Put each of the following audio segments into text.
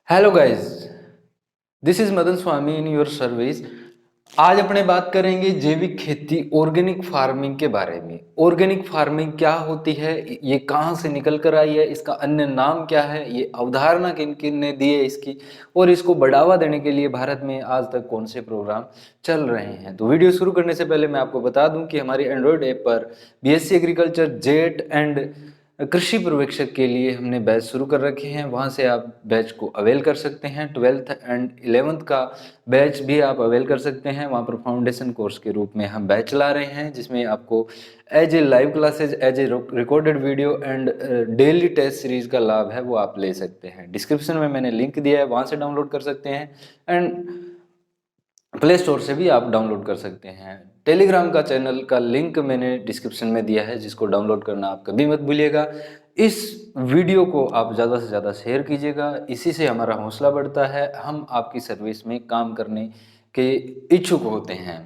Hello guys, this is Madan Swami in your service. आज अपने बात करेंगे जैविक खेती ऑर्गेनिक फार्मिंग के बारे में। ऑर्गेनिक फार्मिंग क्या होती है, ये कहाँ से निकल कर आई है, इसका अन्य नाम क्या है, ये अवधारणा किन किन ने दी है इसकी, और इसको बढ़ावा देने के लिए भारत में आज तक कौन से प्रोग्राम चल रहे हैं। तो वीडियो शुरू करने से पहले मैं आपको बता दूं कि हमारी एंड्रॉयड ऐप पर बीएससी एग्रीकल्चर जेट एंड कृषि पर्यवेक्षक के लिए हमने बैच शुरू कर रखे हैं। वहाँ से आप बैच को अवेल कर सकते हैं। 12th एंड 11th का बैच भी आप अवेल कर सकते हैं। वहाँ पर फाउंडेशन कोर्स के रूप में हम बैच चला रहे हैं, जिसमें आपको as a live classes, as a recorded video and daily test series का लाभ है वो आप ले सकते हैं। डिस्क्रिप्शन में मैंने लिंक दिया है, वहाँ से डाउनलोड कर सकते हैं एंड प्ले स्टोर से भी आप डाउनलोड कर सकते हैं। टेलीग्राम का चैनल का लिंक मैंने डिस्क्रिप्शन में दिया है, जिसको डाउनलोड करना आप कभी मत भूलिएगा। इस वीडियो को आप ज़्यादा से ज़्यादा शेयर कीजिएगा, इसी से हमारा हौसला बढ़ता है, हम आपकी सर्विस में काम करने के इच्छुक होते हैं।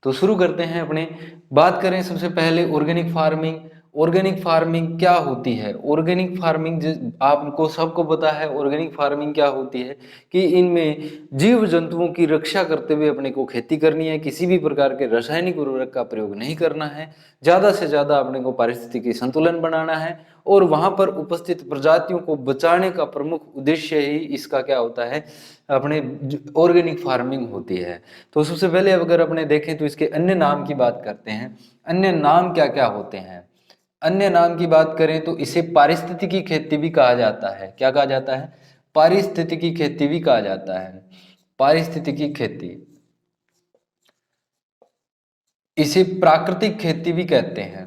तो शुरू करते हैं अपने। बात करें सबसे पहले ऑर्गेनिक फार्मिंग। ऑर्गेनिक फार्मिंग क्या होती है? ऑर्गेनिक फार्मिंग आपको सबको पता है ऑर्गेनिक फार्मिंग क्या होती है, कि इनमें जीव जंतुओं की रक्षा करते हुए अपने को खेती करनी है। किसी भी प्रकार के रासायनिक उर्वरक का प्रयोग नहीं करना है। ज़्यादा से ज़्यादा अपने को पारिस्थितिकी संतुलन बनाना है, और वहाँ पर उपस्थित प्रजातियों को बचाने का प्रमुख उद्देश्य ही इसका क्या होता है, अपने ऑर्गेनिक फार्मिंग होती है। तो सबसे पहले अगर अपने देखें तो इसके अन्य नाम की बात करते हैं। अन्य नाम क्या क्या होते हैं? अन्य नाम की बात करें तो इसे पारिस्थितिकी खेती भी कहा जाता है। क्या कहा जाता है? पारिस्थितिकी खेती भी कहा जाता है। पारिस्थितिकी खेती, इसे प्राकृतिक खेती भी कहते हैं।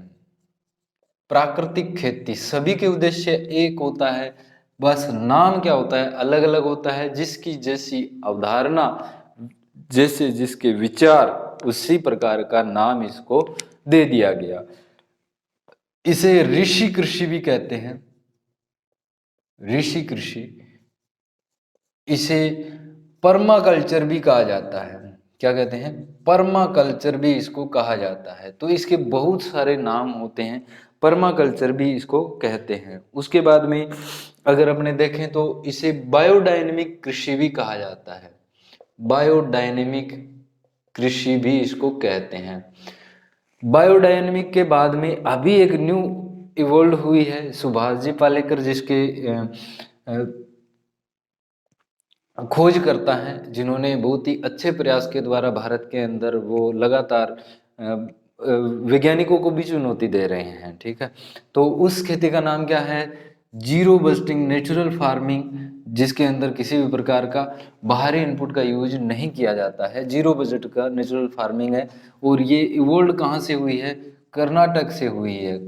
प्राकृतिक खेती, सभी के उद्देश्य एक होता है, बस नाम क्या होता है अलग अलग होता है। जिसकी जैसी अवधारणा, जैसे जिसके विचार, उसी प्रकार का नाम इसको दे दिया गया। इसे ऋषि कृषि भी कहते हैं। ऋषि कृषि, इसे पर्माकल्चर भी कहा जाता है। क्या कहते हैं? पर्माकल्चर भी इसको कहा जाता है। तो इसके बहुत सारे नाम होते हैं, पर्माकल्चर भी इसको कहते हैं। उसके बाद में अगर अपने देखें तो इसे बायोडायनेमिक कृषि भी कहा जाता है। बायोडायनेमिक कृषि भी इसको कहते हैं। बायोडायनेमिक के बाद में अभी एक न्यू इवोल्व हुई है, सुभाष जी पालेकर, जिसके खोज करता है, जिन्होंने बहुत ही अच्छे प्रयास के द्वारा भारत के अंदर वो लगातार वैज्ञानिकों को भी चुनौती दे रहे हैं। ठीक है, तो उस खेती का नाम क्या है? जीरो बस्टिंग नेचुरल फार्मिंग, जिसके अंदर किसी भी प्रकार का बाहरी इनपुट का यूज नहीं किया जाता है। जीरो बजट का नेचुरल फार्मिंग है, और ये इवोल्व कहाँ से हुई है? कर्नाटक से हुई है।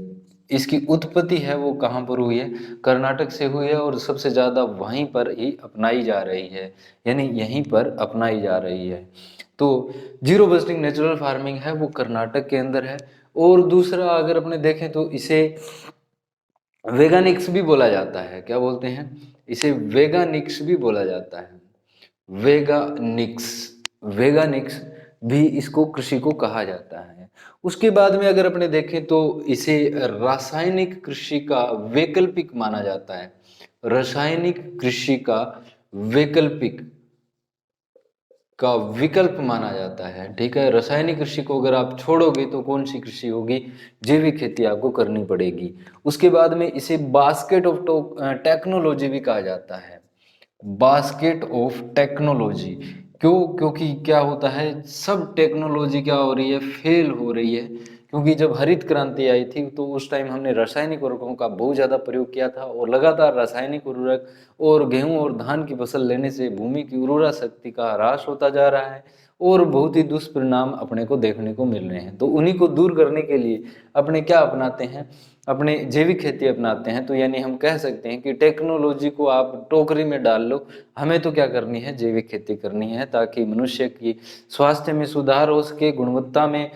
इसकी उत्पत्ति है वो कहाँ पर हुई है? कर्नाटक से हुई है, और सबसे ज़्यादा वहीं पर ही अपनाई जा रही है, यानी यहीं पर अपनाई जा रही है। तो जीरो बस्टिंग नेचुरल फार्मिंग है वो कर्नाटक के अंदर है। और दूसरा अगर अपने देखें तो इसे वेगानिक्स भी बोला जाता है। क्या बोलते हैं? इसे वेगानिक्स भी बोला जाता है। वेगानिक्स, वेगानिक्स भी इसको कृषि को कहा जाता है। उसके बाद में अगर अपने देखें तो इसे रासायनिक कृषि का वैकल्पिक माना जाता है। रासायनिक कृषि का वैकल्पिक का विकल्प माना जाता है। ठीक है, रासायनिक कृषि को अगर आप छोड़ोगे तो कौन सी कृषि होगी? जैविक खेती आपको करनी पड़ेगी। उसके बाद में इसे बास्केट ऑफ टेक्नोलॉजी भी कहा जाता है। बास्केट ऑफ टेक्नोलॉजी, क्यों? क्योंकि क्या होता है, सब टेक्नोलॉजी क्या हो रही है? फेल हो रही है। क्योंकि जब हरित क्रांति आई थी तो उस टाइम हमने रासायनिक उर्वरकों का बहुत ज़्यादा प्रयोग किया था, और लगातार रासायनिक उर्वरक और गेहूं और धान की फसल लेने से भूमि की उर्वरा शक्ति का ह्रास होता जा रहा है, और बहुत ही दुष्परिणाम अपने को देखने को मिल रहे हैं। तो उन्हीं को दूर करने के लिए अपने क्या अपनाते हैं? अपने जैविक खेती अपनाते हैं। तो यानी हम कह सकते हैं कि टेक्नोलॉजी को आप टोकरी में डाल लो, हमें तो क्या करनी है? जैविक खेती करनी है, ताकि मनुष्य की स्वास्थ्य में सुधार हो सके, गुणवत्ता में,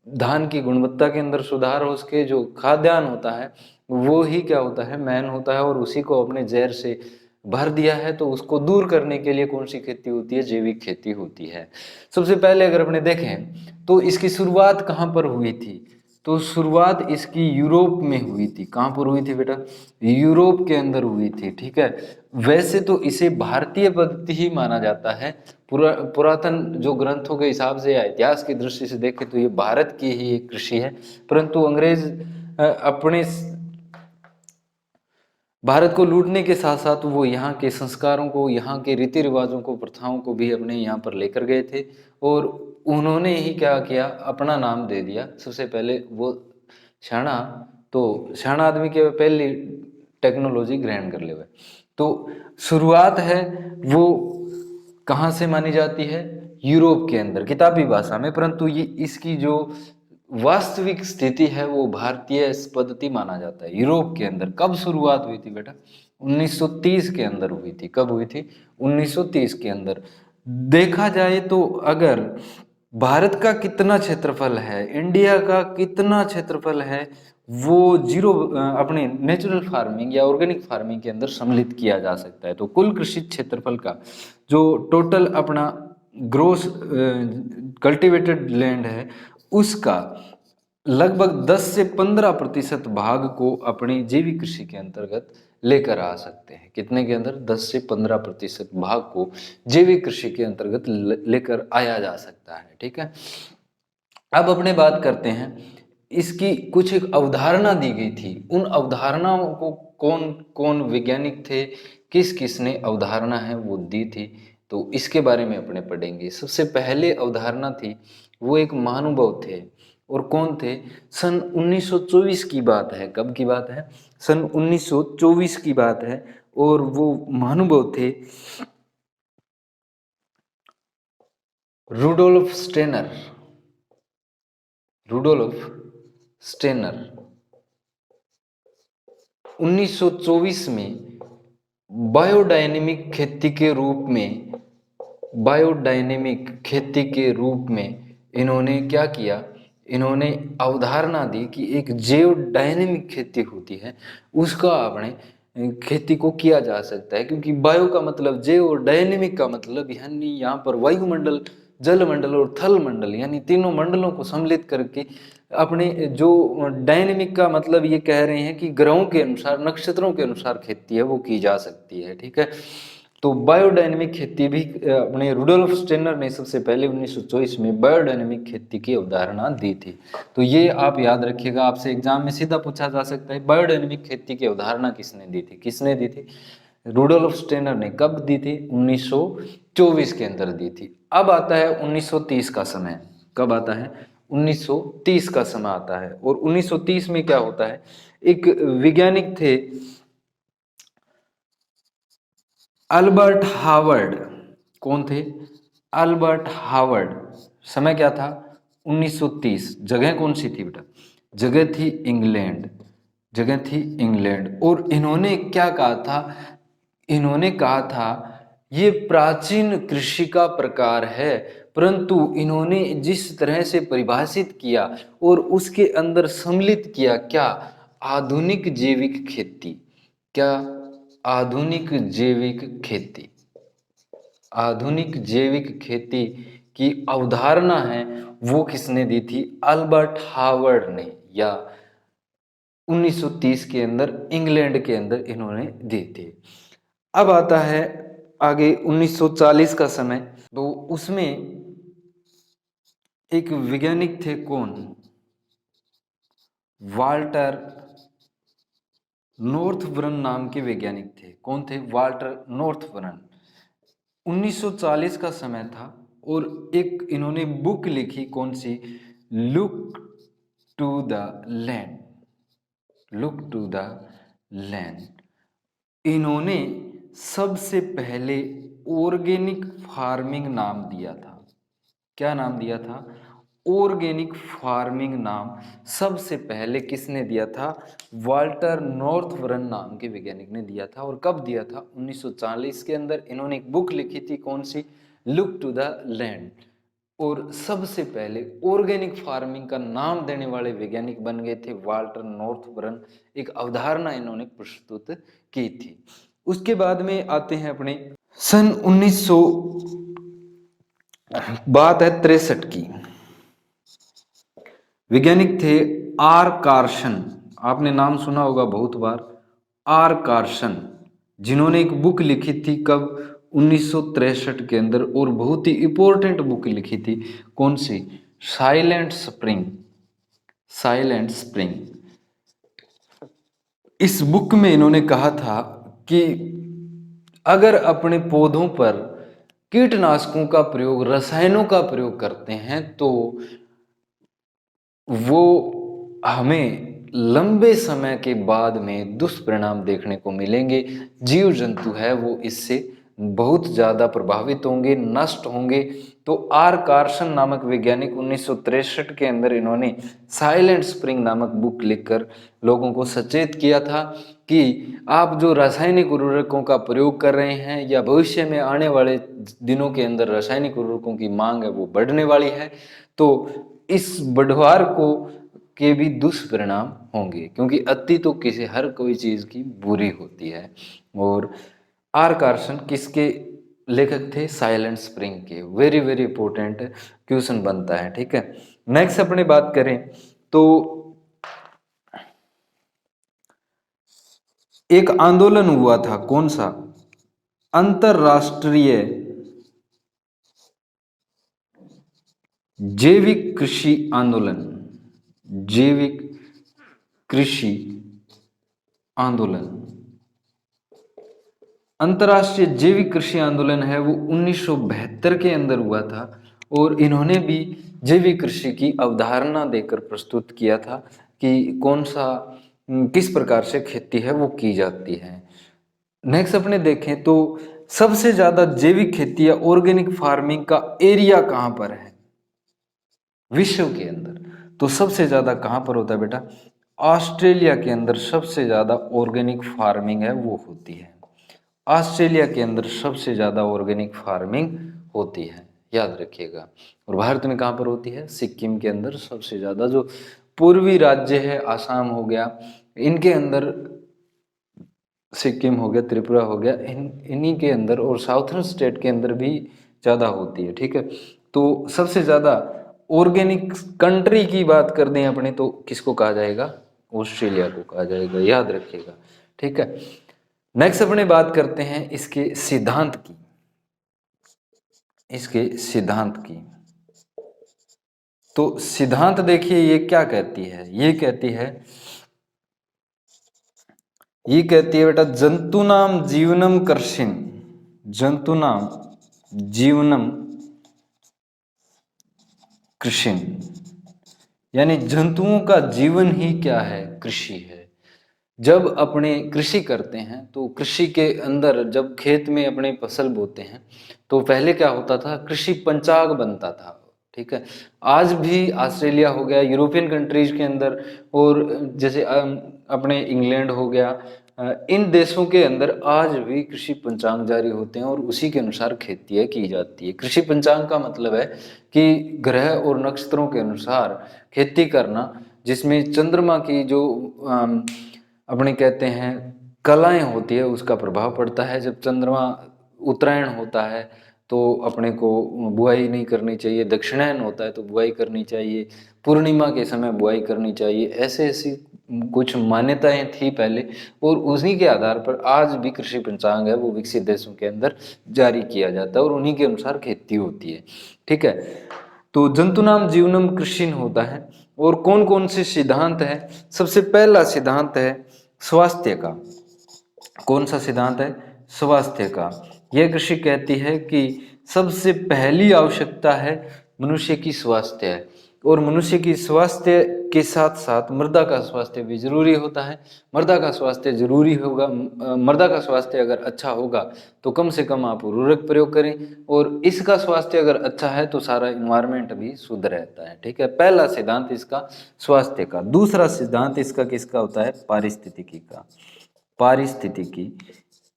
धान की गुणवत्ता के अंदर सुधार हो सके। जो खाद्यान्न होता है वो ही क्या होता है? मैन होता है, और उसी को अपने जहर से भर दिया है। तो उसको दूर करने के लिए कौन सी खेती होती है? जैविक खेती होती है। सबसे पहले अगर अपने देखें तो इसकी शुरुआत कहाँ पर हुई थी? तो शुरुआत इसकी यूरोप में हुई थी। कहाँ पर हुई थी बेटा? यूरोप के अंदर हुई थी, ठीक है। वैसे तो इसे भारतीय पद्धति ही माना जाता है, पुरातन जो ग्रंथों के हिसाब से या इतिहास की दृष्टि से देखें तो ये भारत की ही एक कृषि है, परंतु अंग्रेज अपने भारत को लूटने के साथ साथ वो यहाँ के संस्कारों को, यहाँ के रीति रिवाजों को, प्रथाओं को भी अपने यहाँ पर लेकर गए थे, और उन्होंने ही क्या किया, अपना नाम दे दिया। सबसे पहले वो शाणा, तो शाणा आदमी के पहली टेक्नोलॉजी ग्रहण कर ले हुए। तो शुरुआत है वो कहाँ से मानी जाती है? यूरोप के अंदर, किताबी भाषा में, परंतु ये इसकी जो वास्तविक स्थिति है वो भारतीय पद्धति माना जाता है यूरोप के अंदर। कब शुरुआत हुई थी बेटा? 1930 के अंदर हुई थी। कब हुई थी? 1930 के अंदर। देखा जाए तो अगर भारत का कितना क्षेत्रफल है, इंडिया का कितना क्षेत्रफल है, वो जीरो अपने नेचुरल फार्मिंग या ऑर्गेनिक फार्मिंग के अंदर सम्मिलित किया जा सकता है। तो कुल कृषि क्षेत्रफल का जो टोटल अपना ग्रोस कल्टीवेटेड लैंड है, उसका लगभग 10 से 15% भाग को अपनी जैविक कृषि के अंतर्गत लेकर आ सकते हैं। कितने के अंदर? 10 से 15% भाग को जैविक कृषि के अंतर्गत लेकर आया जा सकता है, ठीक है। अब अपने बात करते हैं, इसकी कुछ एक अवधारणा दी गई थी। उन अवधारणाओं को कौन कौन वैज्ञानिक थे, किस किसने अवधारणा है वो दी थी, तो इसके बारे में अपने पढ़ेंगे। सबसे पहले अवधारणा थी, वो एक महानुभाव थे, और कौन थे? सन 1924 की बात है। कब की बात है? सन 1924 की बात है, और वो महानुभाव थे रूडोल्फ स्टेनर। रूडोल्फ स्टेनर 1924 में बायोडायनेमिक खेती के रूप में, बायोडायनेमिक खेती के रूप में इन्होंने क्या किया? इन्होंने अवधारणा दी कि एक जैव डायनेमिक खेती होती है, उसका अपने खेती को किया जा सकता है। क्योंकि बायो का मतलब जैव और डायनेमिक का मतलब यानी यहाँ पर वायुमंडल, जलमंडल और थल मंडल, यानी तीनों मंडलों को सम्मिलित करके अपने जो डायनेमिक का मतलब ये कह रहे हैं कि ग्रहों के अनुसार, नक्षत्रों के अनुसार खेती है वो की जा सकती है, ठीक है। तो बायोडायनेमिक खेती भी अपने रूडोल्फ स्टेनर ने सबसे पहले 1924 में बायोडायनेमिक खेती की अवधारणा दी थी। तो ये आप याद रखिएगा, आपसे एग्जाम में सीधा पूछा जा सकता है, बायोडायनेमिक खेती की अवधारणा किसने दी थी? किसने दी थी? रूडोल्फ स्टेनर ने। कब दी थी? 1924 के अंदर दी थी। अब आता है 1930 का समय। कब आता है? 1930 का समय आता है। और 1930 में क्या होता है, एक वैज्ञानिक थे अल्बर्ट हावर्ड। कौन थे? Albert Howard. समय क्या था? 1930। जगह कौन सी थी बेटा? जगह थी इंग्लैंड। जगह थी इंग्लैंड। और इन्होंने क्या कहा था? इन्होंने कहा था ये प्राचीन कृषि का प्रकार है, परंतु इन्होंने जिस तरह से परिभाषित किया और उसके अंदर सम्मिलित किया, क्या? आधुनिक जैविक खेती। क्या? आधुनिक जैविक खेती। आधुनिक जैविक खेती की अवधारणा है वो किसने दी थी? अल्बर्ट हावर्ड ने, या 1930 के अंदर इंग्लैंड के अंदर इन्होंने दी थी। अब आता है आगे 1940 का समय। तो उसमें एक वैज्ञानिक थे, कौन? वाल्टर नॉर्थबरन नाम के वैज्ञानिक थे। कौन थे? वाल्टर नॉर्थबरन। 1940 का समय था, और एक इन्होंने बुक लिखी, कौन सी? Look to the land. Look to the land. इन्होंने सबसे पहले ऑर्गेनिक फार्मिंग नाम दिया था। क्या नाम दिया था? ऑर्गेनिक फार्मिंग नाम सबसे पहले किसने दिया था? वाल्टर नॉर्थबरन नाम के वैज्ञानिक ने दिया था। और कब दिया था? 1940 के अंदर। इन्होंने एक बुक लिखी थी, कौन सी? Look to the land. और सबसे पहले ऑर्गेनिक फार्मिंग का नाम देने वाले वैज्ञानिक बन गए थे वाल्टर नॉर्थबरन। एक अवधारणा इन्होंने प्रस्तुत की थी। उसके बाद में आते हैं अपने सन 1900, बात है 63 की। वैज्ञानिक थे आर कार्सन, आपने नाम सुना होगा बहुत बार, आर कार्सन, जिन्होंने एक बुक लिखी थी कब, 1963 के अंदर, और बहुत ही इंपॉर्टेंट बुक लिखी थी। कौन सी? Silent spring. Silent spring. इस बुक में इन्होंने कहा था कि अगर अपने पौधों पर कीटनाशकों का प्रयोग, रसायनों का प्रयोग करते हैं तो वो हमें लंबे समय के बाद में दुष्परिणाम देखने को मिलेंगे। जीव जंतु है वो इससे बहुत ज़्यादा प्रभावित होंगे, नष्ट होंगे। तो आर कार्सन नामक वैज्ञानिक 1963 के अंदर इन्होंने साइलेंट स्प्रिंग नामक बुक लिखकर लोगों को सचेत किया था कि आप जो रासायनिक उर्वरकों का प्रयोग कर रहे हैं या भविष्य में आने वाले दिनों के अंदर रासायनिक उर्वरकों की मांग है वो बढ़ने वाली है, तो इस बढ़वार को के भी दुष्परिणाम होंगे, क्योंकि अति तो किसी हर कोई चीज की बुरी होती है। और आर कार्सन किसके लेखक थे? साइलेंट स्प्रिंग के। वेरी वेरी इंपॉर्टेंट क्वेश्चन बनता है, ठीक है। नेक्स्ट अपने बात करें तो एक आंदोलन हुआ था, कौन सा? अंतरराष्ट्रीय जैविक कृषि आंदोलन। जैविक कृषि आंदोलन, अंतरराष्ट्रीय जैविक कृषि आंदोलन है वो 1972 के अंदर हुआ था। और इन्होंने भी जैविक कृषि की अवधारणा देकर प्रस्तुत किया था कि कौन सा किस प्रकार से खेती है वो की जाती है। नेक्स्ट अपने देखें तो सबसे ज्यादा जैविक खेती या ऑर्गेनिक फार्मिंग का एरिया कहां पर है विश्व के अंदर? तो सबसे ज्यादा कहां पर होता है बेटा? ऑस्ट्रेलिया के अंदर सबसे ज्यादा ऑर्गेनिक फार्मिंग है वो होती है। ऑस्ट्रेलिया के अंदर सबसे ज्यादा ऑर्गेनिक फार्मिंग होती है, याद रखिएगा। और भारत में कहां पर होती है? सिक्किम के अंदर सबसे ज्यादा। जो पूर्वी राज्य है, आसाम हो गया, इनके अंदर, सिक्किम हो गया, त्रिपुरा हो गया, इन्हीं के अंदर, और साउथर्न स्टेट के अंदर भी ज़्यादा होती है, ठीक है। तो सबसे ज़्यादा ऑर्गेनिक कंट्री की बात कर दें अपने तो किसको कहा जाएगा? ऑस्ट्रेलिया को कहा जाएगा, याद रखिएगा, ठीक है। नेक्स्ट अपने बात करते हैं इसके सिद्धांत की। इसके सिद्धांत की तो सिद्धांत देखिए ये क्या कहती है? ये कहती है बेटा, जंतूनाम जीवनम कृषिन, जंतूनाम जीवनम कृषिन, यानी जंतुओं का जीवन ही क्या है? कृषि है। जब अपने कृषि करते हैं तो कृषि के अंदर जब खेत में अपने फसल बोते हैं तो पहले क्या होता था? कृषि पंचांग बनता था, ठीक है। आज भी ऑस्ट्रेलिया हो गया, यूरोपियन कंट्रीज के अंदर, और जैसे अपने इंग्लैंड हो गया, इन देशों के अंदर आज भी कृषि पंचांग जारी होते हैं और उसी के अनुसार खेती की जाती है। कृषि पंचांग का मतलब है कि ग्रह और नक्षत्रों के अनुसार खेती करना, जिसमें चंद्रमा की जो अपने कहते हैं कलाएं होती है उसका प्रभाव पड़ता है। जब चंद्रमा उत्तरायण होता है तो अपने को बुआई नहीं करनी चाहिए, दक्षिणायन होता है तो बुआई करनी चाहिए, पूर्णिमा के समय बुआई करनी चाहिए, ऐसे ऐसी कुछ मान्यताएं थी पहले। और उन्हीं के आधार पर आज भी कृषि पंचांग है वो विकसित देशों के अंदर जारी किया जाता है और उन्हीं के अनुसार खेती होती है, ठीक है। तो जंतुनाम जीवनम कृषिन होता है। और कौन कौन से सिद्धांत है? सबसे पहला सिद्धांत है स्वास्थ्य का। कौन सा सिद्धांत है? स्वास्थ्य का। यह कृषि कहती है कि सबसे पहली आवश्यकता है मनुष्य की स्वास्थ्य है, और मनुष्य की स्वास्थ्य के साथ साथ मृदा का स्वास्थ्य भी जरूरी होता है। मृदा का स्वास्थ्य जरूरी होगा, मृदा का स्वास्थ्य अगर अच्छा होगा तो कम से कम आप उर्वरक प्रयोग करें, और इसका स्वास्थ्य अगर अच्छा है तो सारा इन्वायरमेंट भी शुद्ध रहता है, ठीक है। पहला सिद्धांत इसका स्वास्थ्य का। दूसरा सिद्धांत इसका किसका होता है? पारिस्थितिकी का। पारिस्थितिकी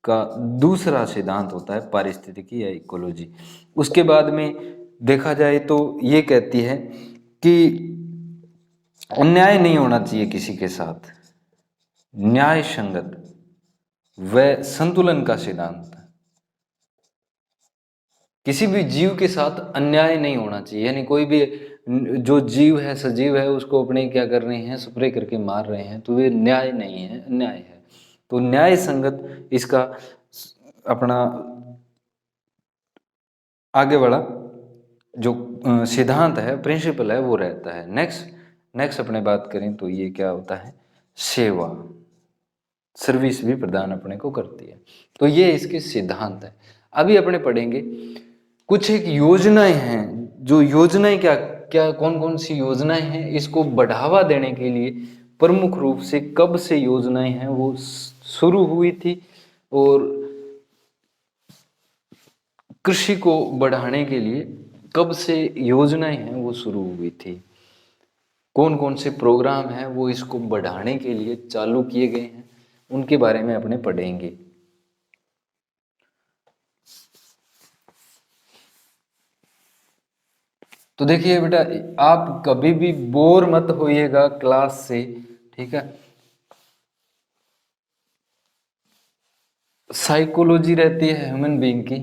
का दूसरा सिद्धांत होता है पारिस्थितिकी या इकोलॉजी। उसके बाद में देखा जाए तो ये कहती है कि अन्याय नहीं होना चाहिए किसी के साथ, न्याय संगत व संतुलन का सिद्धांत। किसी भी जीव के साथ अन्याय नहीं होना चाहिए, यानी कोई भी जो जीव है, सजीव है, उसको अपने क्या कर रहे हैं, स्प्रे करके मार रहे हैं, तो ये न्याय नहीं है, अन्याय है। तो न्याय संगत इसका अपना आगे वाला जो सिद्धांत है, प्रिंसिपल है, वो रहता है। नेक्स्ट अपने बात करें तो ये क्या होता है, सेवा, सर्विस भी प्रदान अपने को करती है। तो ये इसके सिद्धांत है। अभी अपने पढ़ेंगे कुछ एक योजनाएं हैं, जो योजनाएं क्या क्या कौन कौन सी योजनाएं हैं, इसको बढ़ावा देने के लिए प्रमुख रूप से कब से योजनाएं हैं वो शुरू हुई थी, और कृषि को बढ़ाने के लिए कब से योजनाएं हैं वो शुरू हुई थी, कौन कौन से प्रोग्राम हैं वो इसको बढ़ाने के लिए चालू किए गए हैं, उनके बारे में अपने पढ़ेंगे। तो देखिए बेटा, आप कभी भी बोर मत होइएगा क्लास से, ठीक है। साइकोलॉजी रहती है ह्यूमन बीइंग की,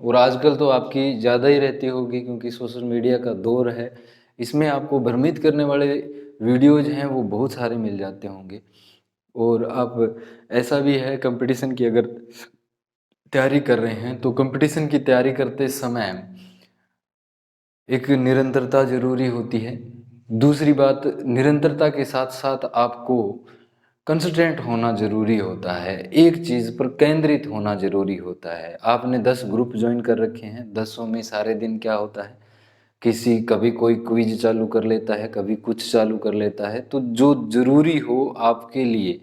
और आजकल तो आपकी ज़्यादा ही रहती होगी क्योंकि सोशल मीडिया का दौर है। इसमें आपको भ्रमित करने वाले वीडियोज हैं वो बहुत सारे मिल जाते होंगे। और आप ऐसा भी है, कंपटीशन की अगर तैयारी कर रहे हैं तो कंपटीशन की तैयारी करते समय एक निरंतरता जरूरी होती है। दूसरी बात, निरंतरता के साथ साथ आपको कंसंट्रेट होना जरूरी होता है, एक चीज़ पर केंद्रित होना जरूरी होता है। आपने 10 ग्रुप ज्वाइन कर रखे हैं, 10 में सारे दिन क्या होता है, कभी कोई क्विज चालू कर लेता है, कभी कुछ चालू कर लेता है। तो जो जरूरी हो आपके लिए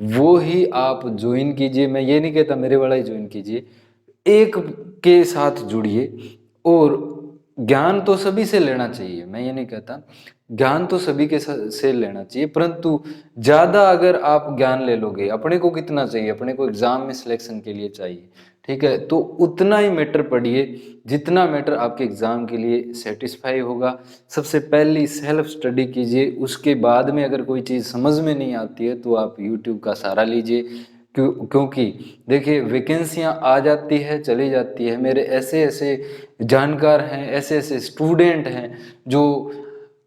वो ही आप ज्वाइन कीजिए। मैं ये नहीं कहता मेरे वाला ही ज्वाइन कीजिए, एक के साथ जुड़िए। और ज्ञान तो सभी से लेना चाहिए, मैं ये नहीं कहता, ज्ञान तो सभी के से लेना चाहिए, परंतु ज़्यादा अगर आप ज्ञान ले लोगे, अपने को कितना चाहिए, अपने को एग्जाम में सिलेक्शन के लिए चाहिए, ठीक है, तो उतना ही मैटर पढ़िए जितना मैटर आपके एग्जाम के लिए सेटिस्फाई होगा। सबसे पहली सेल्फ स्टडी कीजिए, उसके बाद में अगर कोई चीज़ समझ में नहीं आती है तो आप यूट्यूब का सहारा लीजिए। क्योंकि देखिए वैकेंसियां आ जाती है चली जाती है। मेरे ऐसे ऐसे जानकार हैं, ऐसे ऐसे स्टूडेंट हैं जो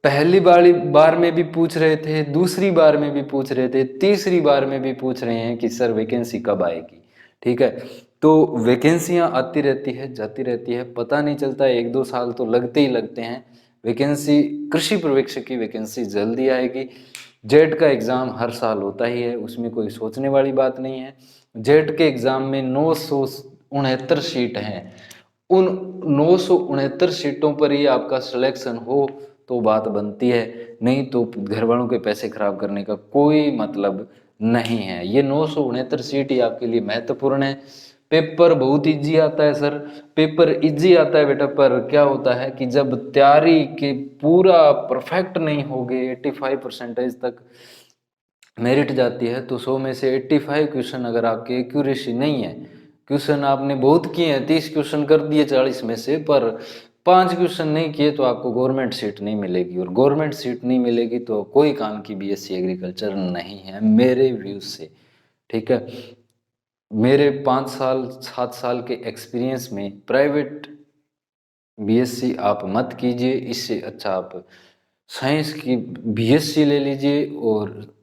पहली बार में भी पूछ रहे थे, दूसरी बार में भी पूछ रहे थे, तीसरी बार में भी पूछ रहे हैं कि सर वैकेंसी कब आएगी, ठीक है। तो वैकेंसियां आती रहती है जाती रहती है, पता नहीं चलता, 1-2 साल तो लगते ही लगते हैं। वैकेंसी, कृषि पर्यवेक्षक की वैकेंसी जल्दी आएगी। जेट का एग्ज़ाम हर साल होता ही है, उसमें कोई सोचने वाली बात नहीं है। जेट के एग्ज़ाम में 969 सीट हैं, उन 969 सीटों पर ही आपका सिलेक्शन हो तो बात बनती है, नहीं तो घर वालों के पैसे खराब करने का कोई मतलब नहीं है। ये 969 सीट ही आपके लिए महत्वपूर्ण है। पेपर बहुत इजी आता है सर, पेपर इजी आता है बेटा, पर क्या होता है कि जब तैयारी के पूरा परफेक्ट नहीं होगे, 85% तक मेरिट जाती है, तो 100 में से 85 क्वेश्चन अगर आपके एक्यूरेसी नहीं है, क्वेश्चन आपने बहुत किए हैं, 30 क्वेश्चन कर दिए 40 में से, पर 5 क्वेश्चन नहीं किए, तो आपको गवर्नमेंट सीट नहीं मिलेगी। और गवर्नमेंट सीट नहीं मिलेगी तो कोई काम की बीएससी एग्रीकल्चर नहीं है मेरे व्यू से, ठीक है। मेरे 5-7 साल के एक्सपीरियंस में प्राइवेट बीएससी आप मत कीजिए, इससे अच्छा आप साइंस की बीएससी ले लीजिए और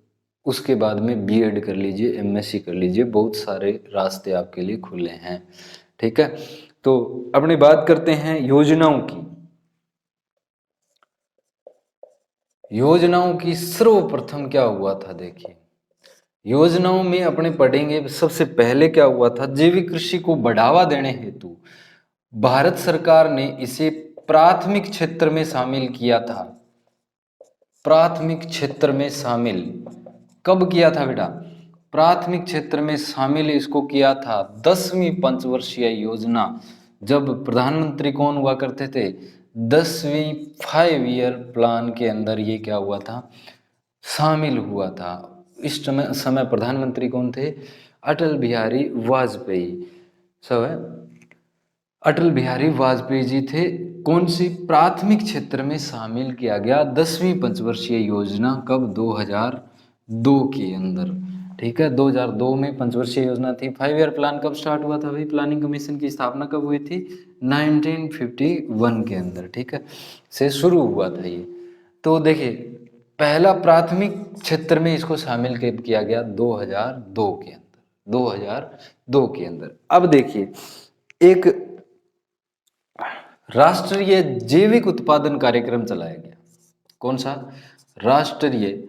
उसके बाद में बीएड कर लीजिए, एमएससी कर लीजिए, बहुत सारे रास्ते आपके लिए खुले हैं, ठीक है। तो अपनी बात करते हैं योजनाओं की। योजनाओं की सर्वप्रथम क्या हुआ था, देखिए योजनाओं में अपने पढ़ेंगे सबसे पहले क्या हुआ था। जैविक कृषि को बढ़ावा देने हेतु भारत सरकार ने इसे प्राथमिक क्षेत्र में शामिल किया था। प्राथमिक क्षेत्र में शामिल कब किया था बेटा, प्राथमिक क्षेत्र में शामिल इसको किया था 10वीं पंचवर्षीय योजना, जब प्रधानमंत्री कौन हुआ करते थे, 10वीं 5 ईयर प्लान के अंदर ये क्या हुआ था, शामिल हुआ था। इस समय प्रधानमंत्री कौन थे, अटल बिहारी वाजपेयी, सब है, अटल बिहारी वाजपेयी जी थे। कौन सी प्राथमिक क्षेत्र में शामिल किया गया 10वीं पंचवर्षीय योजना, कब, 2002 के अंदर। ठीक है। 2002 में पंचवर्षीय योजना थी। 5 ईयर प्लान कब स्टार्ट हुआ था भाई? प्लानिंग कमीशन की स्थापना कब हुई थी? 1951 के अंदर, ठीक है, से शुरू हुआ था ये। तो देखिए, पहला प्राथमिक क्षेत्र में इसको शामिल कब किया गया? 2002 के अंदर, 2002 के अंदर। अब देखिए, एक राष्ट्रीय जैविक उत्पादन कार्यक्रम चलाया गया। कौन सा? राष्ट्रीय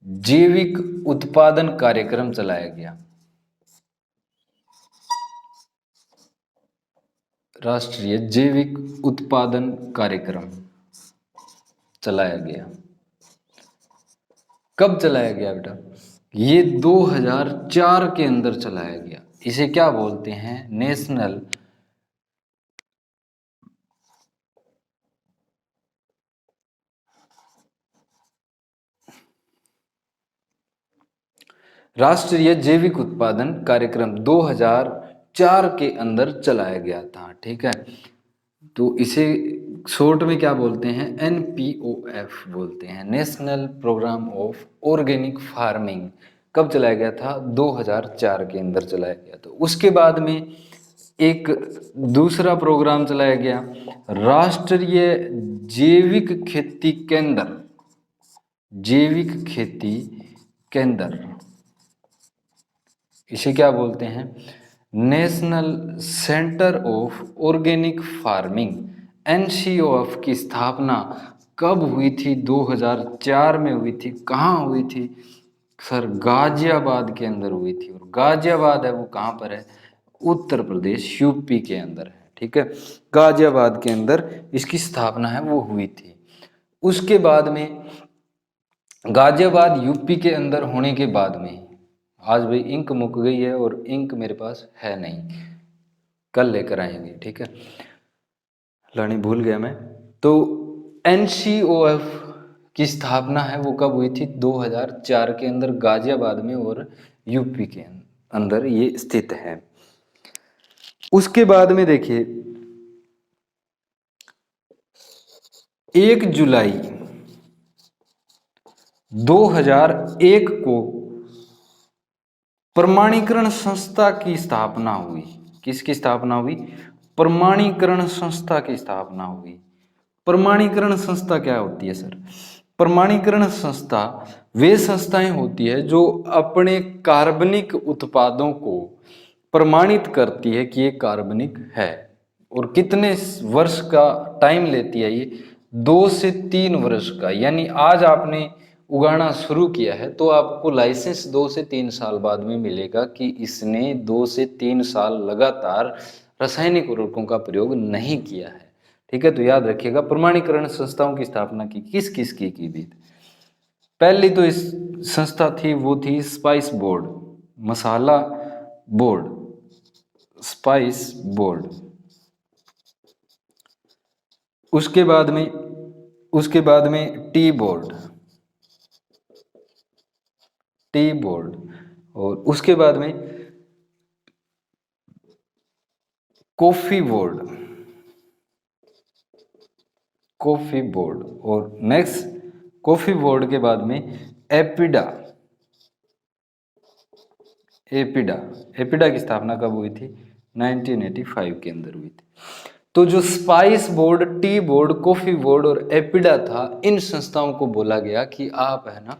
जैविक उत्पादन कार्यक्रम चलाया गया। राष्ट्रीय जैविक उत्पादन कार्यक्रम चलाया गया। कब चलाया गया बेटा? ये 2004 के अंदर चलाया गया। इसे क्या बोलते हैं? नेशनल राष्ट्रीय जैविक उत्पादन कार्यक्रम 2004 के अंदर चलाया गया था, ठीक है। तो इसे शॉर्ट में क्या बोलते हैं? NPOF बोलते हैं, national programme of organic farming. कब चलाया गया था? 2004 के अंदर चलाया गया। तो उसके बाद में एक दूसरा प्रोग्राम चलाया गया, राष्ट्रीय जैविक खेती केंद्र। जैविक खेती केंद्र, इसे क्या बोलते हैं? National centre of organic farming. NCOF की स्थापना कब हुई थी? 2004 में हुई थी। कहाँ हुई थी सर? गाजियाबाद के अंदर हुई थी। और गाजियाबाद है वो कहाँ पर है? उत्तर प्रदेश, यूपी के अंदर है, ठीक है। गाजियाबाद के अंदर इसकी स्थापना है वो हुई थी। उसके बाद में गाजियाबाद यूपी के अंदर होने के बाद में, आज भाई इंक मुक गई है और इंक मेरे पास है नहीं, कल लेकर आएंगे, ठीक है, लानी भूल गया मैं। तो NCOF की स्थापना है वो कब हुई थी? 2004 के अंदर, गाजियाबाद में और यूपी के अंदर ये स्थित है। उसके बाद में देखिए, 1 जुलाई 2001 को प्रमाणीकरण संस्था की स्थापना हुई। किसकी स्थापना हुई? प्रमाणीकरण संस्था की स्थापना हुई। प्रमाणीकरण संस्था क्या होती है सर? प्रमाणीकरण संस्था वे संस्थाएं होती है जो अपने कार्बनिक उत्पादों को प्रमाणित करती है कि ये कार्बनिक है। और कितने वर्ष का टाइम लेती है ये? 2 से 3 वर्ष का। यानी आज आपने उगाना शुरू किया है तो आपको लाइसेंस 2 से 3 साल बाद में मिलेगा कि इसने 2 से 3 साल लगातार रासायनिक उर्वरकों का प्रयोग नहीं किया है, ठीक है। तो याद रखिएगा, प्रमाणीकरण संस्थाओं की स्थापना की किस किस की थी? पहली तो इस संस्था थी वो थी स्पाइस बोर्ड, मसाला बोर्ड, स्पाइस बोर्ड। उसके बाद में टी बोर्ड, टी बोर्ड। और उसके बाद में कॉफी बोर्ड, कॉफी बोर्ड। और नेक्स्ट कॉफी बोर्ड के बाद में एपिडा, एपिडा। एपिडा की स्थापना कब हुई थी? 1985 के अंदर हुई थी। तो जो spice board, tea board, coffee board और एपिडा था, इन संस्थाओं को बोला गया कि आप है ना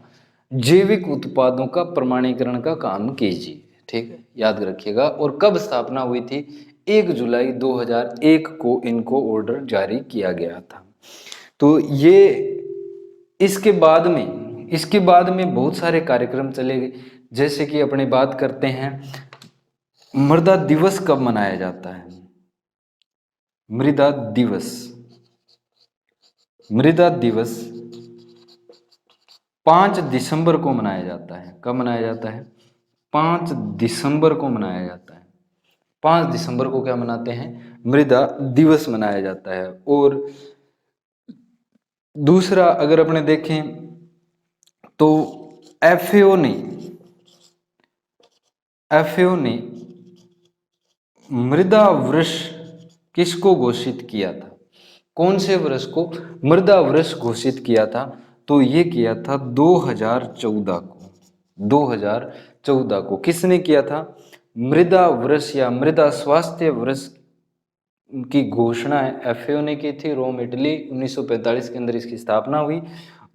जैविक उत्पादों का प्रमाणीकरण का काम कीजिए, ठीक है, याद रखिएगा। और कब स्थापना हुई थी? 1 जुलाई 2001 को इनको ऑर्डर जारी किया गया था। तो ये इसके बाद में बहुत सारे कार्यक्रम चले गए। जैसे कि अपने बात करते हैं, मृदा दिवस कब मनाया जाता है? मृदा दिवस, मृदा दिवस 5 दिसंबर को मनाया जाता है। कब मनाया जाता है? 5 दिसंबर को मनाया जाता है। 5 दिसंबर को क्या मनाते हैं? मृदा दिवस मनाया जाता है। और दूसरा अगर अपने देखें तो FAO ने मृदा वर्ष किसको घोषित किया था? कौन से वर्ष को मृदा वर्ष घोषित किया था? तो ये किया था 2014 को। 2014 को। किसने किया था? मृदा वृक्ष या मृदा स्वास्थ्य वृक्ष की घोषणा एफएओ ने की थी। रोम इटली 1945 के अंदर इसकी स्थापना हुई।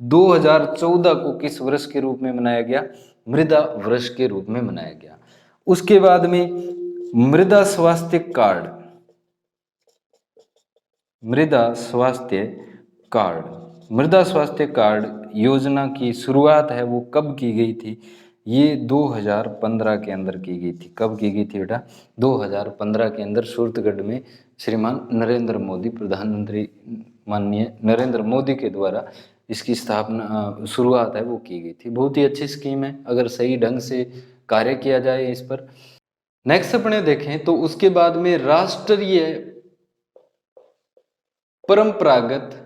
2014 को किस वर्ष के रूप में मनाया गया? मृदा वर्ष के रूप में मनाया गया। उसके बाद में मृदा स्वास्थ्य कार्ड, मृदा स्वास्थ्य कार्ड, मृदा स्वास्थ्य कार्ड योजना की शुरुआत है वो कब की गई थी? ये 2015 के अंदर की गई थी। कब की गई थी बेटा? 2015 के अंदर सूरतगढ़ में श्रीमान नरेंद्र मोदी, प्रधानमंत्री माननीय नरेंद्र मोदी के द्वारा इसकी स्थापना शुरुआत है वो की गई थी। बहुत ही अच्छी स्कीम है अगर सही ढंग से कार्य किया जाए इस पर। नेक्स्ट अपने देखें तो उसके बाद में राष्ट्रीय परंपरागत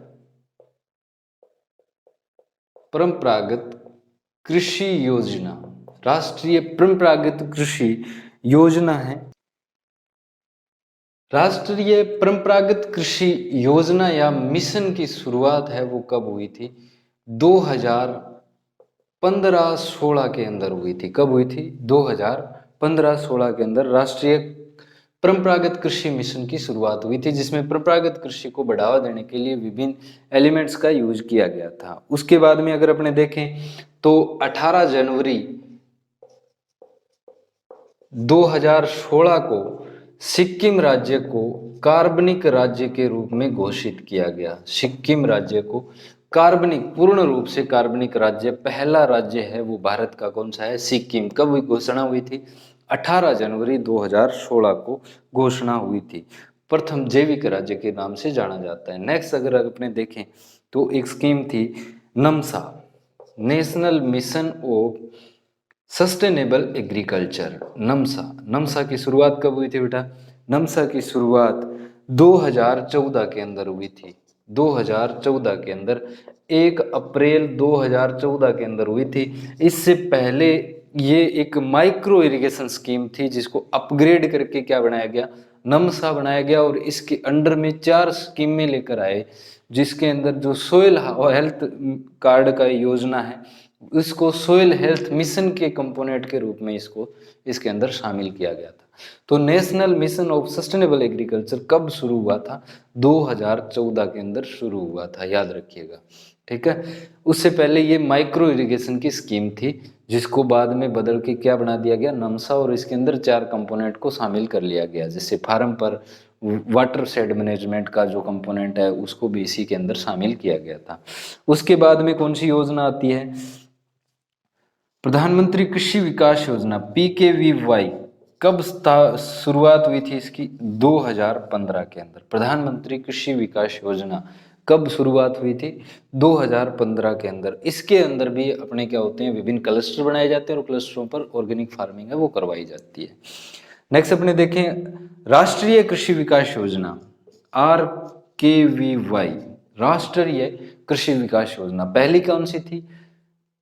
कृषि योजना, राष्ट्रीय परंपरागत कृषि योजना है। राष्ट्रीय परंपरागत कृषि योजना या मिशन की शुरुआत है वो कब हुई थी? 2015-16 के अंदर हुई थी। कब हुई थी? 2015-16 के अंदर राष्ट्रीय परंपरागत कृषि मिशन की शुरुआत हुई थी, जिसमें परंपरागत कृषि को बढ़ावा देने के लिए विभिन्न एलिमेंट्स का यूज किया गया था। उसके बाद में अगर अपने देखें तो 18 जनवरी 2016 को सिक्किम राज्य को कार्बनिक राज्य के रूप में घोषित किया गया। सिक्किम राज्य को कार्बनिक, पूर्ण रूप से कार्बनिक राज्य, पहला राज्य है वो भारत का कौन सा है? सिक्किम। कब हुई घोषणा हुई थी? 18 जनवरी 2016 को घोषणा हुई थी। प्रथम जैविक राज्य के नाम से जाना जाता है। नेक्स्ट अगर अपने देखें तो एक स्कीम थी नमसा, national mission of sustainable agriculture, नमसा। नमसा की शुरुआत कब हुई थी बेटा? नमसा की शुरुआत 2014 के अंदर हुई थी। 2014 के अंदर 1 अप्रैल 2014 के अंदर हुई थी। इससे पहले ये एक माइक्रो इरिगेशन स्कीम थी जिसको अपग्रेड करके क्या बनाया गया? नमसा बनाया गया। और इसके अंडर में 4 स्कीमें लेकर आए, जिसके अंदर जो सोयल हेल्थ कार्ड का योजना है इसको सोयल हेल्थ मिशन के कंपोनेंट के रूप में इसके अंदर शामिल किया गया था। तो national mission of sustainable agriculture कब शुरू हुआ था? 2014 के अंदर शुरू हुआ था, याद रखिएगा। ठीक है। उससे पहले ये माइक्रो इरिगेशन की स्कीम थी, जिसको बाद में बदल के क्या बना दिया गया? नमसा। और इसके अंदर 4 कंपोनेंट को शामिल कर लिया गया, जैसे फार्म पर वाटर शेड मैनेजमेंट का जो कंपोनेंट है उसको भी इसी के अंदर शामिल किया गया था। उसके बाद में कौन सी योजना आती है? प्रधानमंत्री कृषि विकास योजना, PKVY। कब शुरुआत हुई थी इसकी? 2015 के अंदर। प्रधानमंत्री कृषि विकास योजना कब शुरुआत हुई थी? 2015 के अंदर। इसके अंदर भी अपने क्या होते हैं? विभिन्न क्लस्टर बनाए जाते हैं और क्लस्टरों पर ऑर्गेनिक फार्मिंग है वो करवाई जाती है। नेक्स्ट अपने देखें राष्ट्रीय कृषि विकास योजना, RKVY, राष्ट्रीय कृषि विकास योजना पहली कौन सी थी?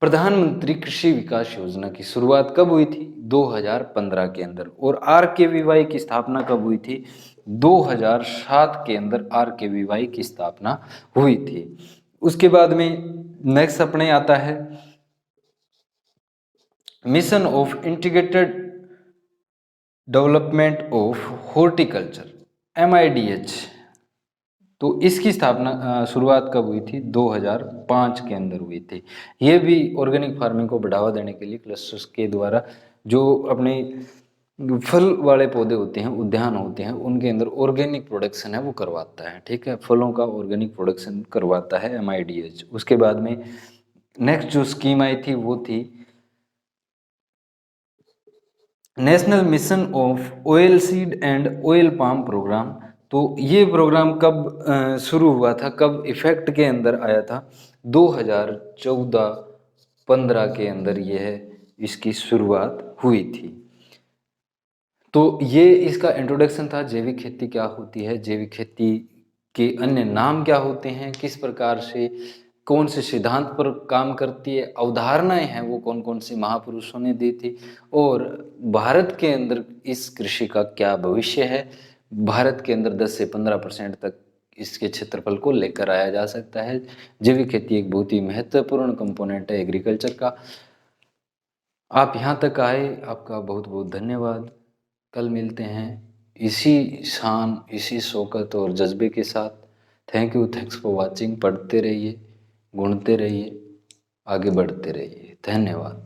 प्रधानमंत्री कृषि विकास योजना की शुरुआत कब हुई थी? 2015 के अंदर। और RKVY की स्थापना कब हुई थी? 2007 के अंदर RKVY की स्थापना हुई थी। उसके बाद में नेक्स्ट अपने आता है mission of integrated development of horticulture, MIDH। तो इसकी स्थापना शुरुआत कब हुई थी? 2005 के अंदर हुई थी। ये भी ऑर्गेनिक फार्मिंग को बढ़ावा देने के लिए क्लस्टर्स के द्वारा जो अपने फल वाले पौधे होते हैं, उद्यान होते हैं, उनके अंदर ऑर्गेनिक प्रोडक्शन है वो करवाता है। ठीक है, फलों का ऑर्गेनिक प्रोडक्शन करवाता है MIDH। उसके बाद में नेक्स्ट जो स्कीम आई थी वो थी national mission of oil seed and oil palm programme. तो ये प्रोग्राम कब शुरू हुआ था, कब इफेक्ट के अंदर आया था? 2014-15 के अंदर यह इसकी शुरुआत हुई थी। तो ये इसका इंट्रोडक्शन था। जैविक खेती क्या होती है, जैविक खेती के अन्य नाम क्या होते हैं, किस प्रकार से कौन से सिद्धांत पर काम करती है, अवधारणाएं हैं वो कौन कौन से महापुरुषों ने दी थी, और भारत के अंदर इस कृषि का क्या भविष्य है। भारत के अंदर 10 से 15% तक इसके क्षेत्रफल को लेकर आया जा सकता है। जैविक खेती एक बहुत ही महत्वपूर्ण कंपोनेंट है एग्रीकल्चर का। आप यहाँ तक आए, आपका बहुत बहुत धन्यवाद। कल मिलते हैं इसी शान, इसी शौकत और जज्बे के साथ। Thank you, thanks for watching. पढ़ते रहिए, गुणते रहिए, आगे बढ़ते रहिए। धन्यवाद।